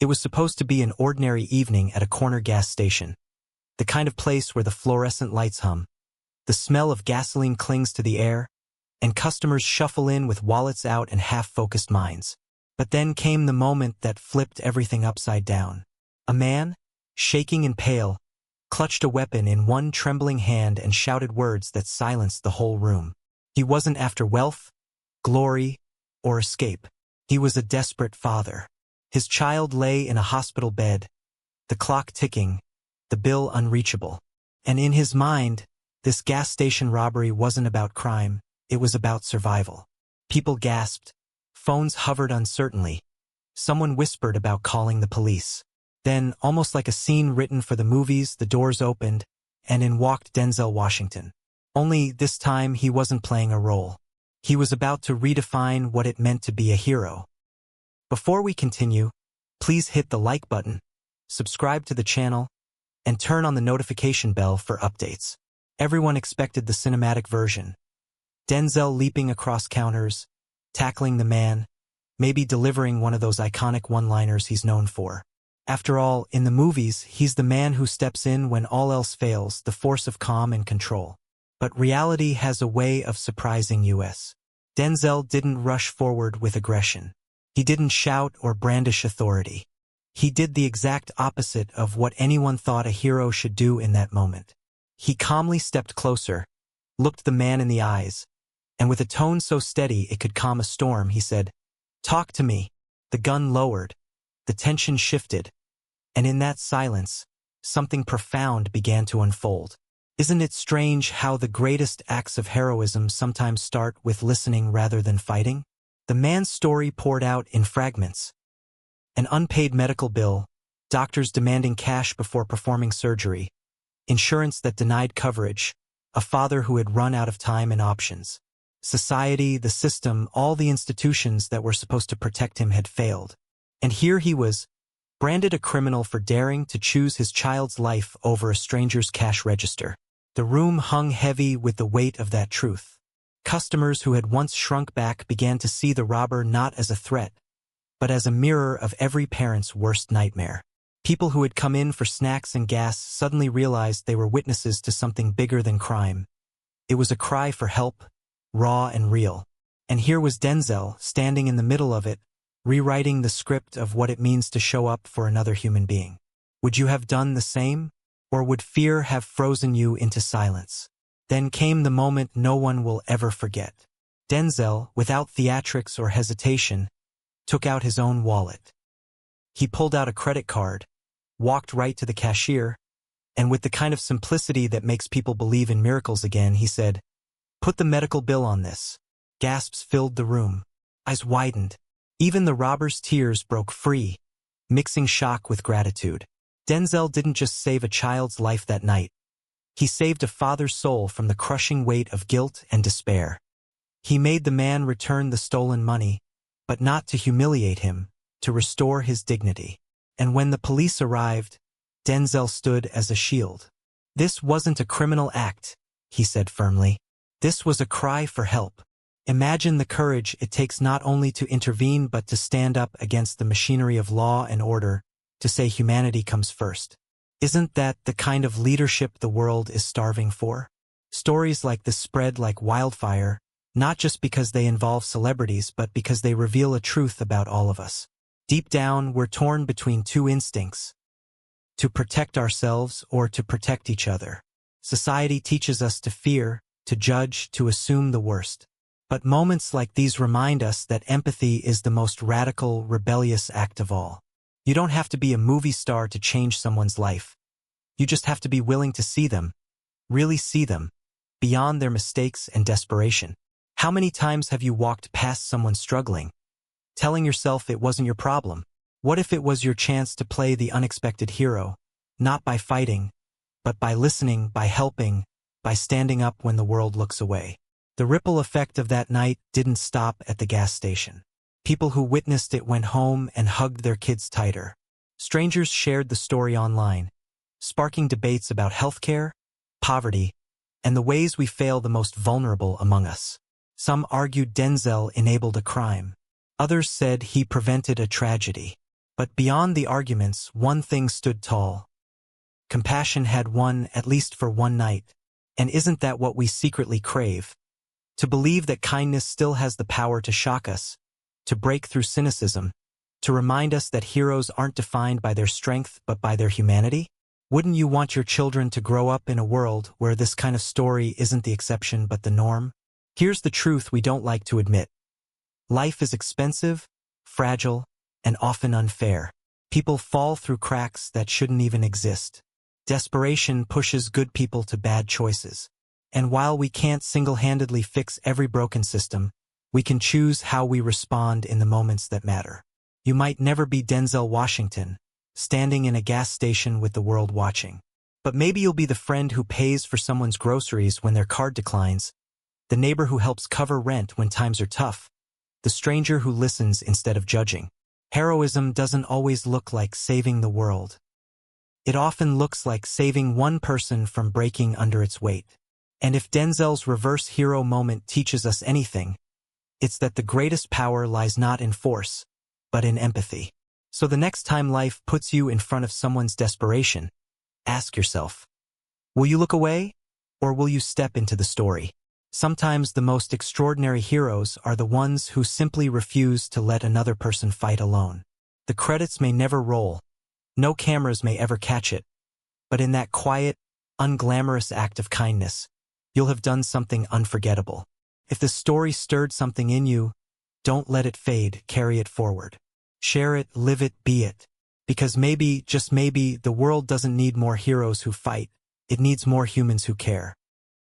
It was supposed to be an ordinary evening at a corner gas station, the kind of place where the fluorescent lights hum, the smell of gasoline clings to the air, and customers shuffle in with wallets out and half-focused minds. But then came the moment that flipped everything upside down. A man, shaking and pale, clutched a weapon in one trembling hand and shouted words that silenced the whole room. He wasn't after wealth, glory, or escape. He was a desperate father. His child lay in a hospital bed, the clock ticking, the bill unreachable. And in his mind, this gas station robbery wasn't about crime, it was about survival. People gasped. Phones hovered uncertainly. Someone whispered about calling the police. Then, almost like a scene written for the movies, the doors opened, and in walked Denzel Washington. Only this time he wasn't playing a role. He was about to redefine what it meant to be a hero. Before we continue, please hit the like button, subscribe to the channel, and turn on the notification bell for updates. Everyone expected the cinematic version. Denzel leaping across counters, tackling the man, maybe delivering one of those iconic one-liners he's known for. After all, in the movies, he's the man who steps in when all else fails, the force of calm and control. But reality has a way of surprising us. Denzel didn't rush forward with aggression. He didn't shout or brandish authority. He did the exact opposite of what anyone thought a hero should do in that moment. He calmly stepped closer, looked the man in the eyes, and with a tone so steady it could calm a storm, he said, "Talk to me." The gun lowered, the tension shifted, and in that silence, something profound began to unfold. Isn't it strange how the greatest acts of heroism sometimes start with listening rather than fighting? The man's story poured out in fragments. An unpaid medical bill, doctors demanding cash before performing surgery, insurance that denied coverage, a father who had run out of time and options. Society, the system, all the institutions that were supposed to protect him had failed. And here he was, branded a criminal for daring to choose his child's life over a stranger's cash register. The room hung heavy with the weight of that truth. Customers who had once shrunk back began to see the robber not as a threat, but as a mirror of every parent's worst nightmare. People who had come in for snacks and gas suddenly realized they were witnesses to something bigger than crime. It was a cry for help, raw and real. And here was Denzel, standing in the middle of it, rewriting the script of what it means to show up for another human being. Would you have done the same? Or would fear have frozen you into silence? Then came the moment no one will ever forget. Denzel, without theatrics or hesitation, took out his own wallet. He pulled out a credit card, walked right to the cashier, and with the kind of simplicity that makes people believe in miracles again, he said, "Put the medical bill on this." Gasps filled the room. Eyes widened. Even the robber's tears broke free, mixing shock with gratitude. Denzel didn't just save a child's life that night. He saved a father's soul from the crushing weight of guilt and despair. He made the man return the stolen money, but not to humiliate him, to restore his dignity. And when the police arrived, Denzel stood as a shield. "This wasn't a criminal act," he said firmly. "This was a cry for help." Imagine the courage it takes not only to intervene but to stand up against the machinery of law and order, to say humanity comes first. Isn't that the kind of leadership the world is starving for? Stories like this spread like wildfire, not just because they involve celebrities but because they reveal a truth about all of us. Deep down, we're torn between two instincts: to protect ourselves or to protect each other. Society teaches us to fear, to judge, to assume the worst. But moments like these remind us that empathy is the most radical, rebellious act of all. You don't have to be a movie star to change someone's life. You just have to be willing to see them, really see them, beyond their mistakes and desperation. How many times have you walked past someone struggling, telling yourself it wasn't your problem? What if it was your chance to play the unexpected hero, not by fighting, but by listening, by helping, by standing up when the world looks away? The ripple effect of that night didn't stop at the gas station. People who witnessed it went home and hugged their kids tighter. Strangers shared the story online, sparking debates about healthcare, poverty, and the ways we fail the most vulnerable among us. Some argued Denzel enabled a crime. Others said he prevented a tragedy. But beyond the arguments, one thing stood tall. Compassion had won, at least for one night. And isn't that what we secretly crave? To believe that kindness still has the power to shock us, to break through cynicism, to remind us that heroes aren't defined by their strength but by their humanity? Wouldn't you want your children to grow up in a world where this kind of story isn't the exception but the norm? Here's the truth we don't like to admit. Life is expensive, fragile, and often unfair. People fall through cracks that shouldn't even exist. Desperation pushes good people to bad choices. And while we can't single-handedly fix every broken system, we can choose how we respond in the moments that matter. You might never be Denzel Washington, standing in a gas station with the world watching. But maybe you'll be the friend who pays for someone's groceries when their card declines, the neighbor who helps cover rent when times are tough, the stranger who listens instead of judging. Heroism doesn't always look like saving the world. It often looks like saving one person from breaking under its weight. And if Denzel's reverse hero moment teaches us anything, it's that the greatest power lies not in force, but in empathy. So the next time life puts you in front of someone's desperation, ask yourself, will you look away, or will you step into the story? Sometimes the most extraordinary heroes are the ones who simply refuse to let another person fight alone. The credits may never roll, no cameras may ever catch it, but in that quiet, unglamorous act of kindness, you'll have done something unforgettable. If the story stirred something in you, don't let it fade, carry it forward. Share it, live it, be it. Because maybe, just maybe, the world doesn't need more heroes who fight, it needs more humans who care.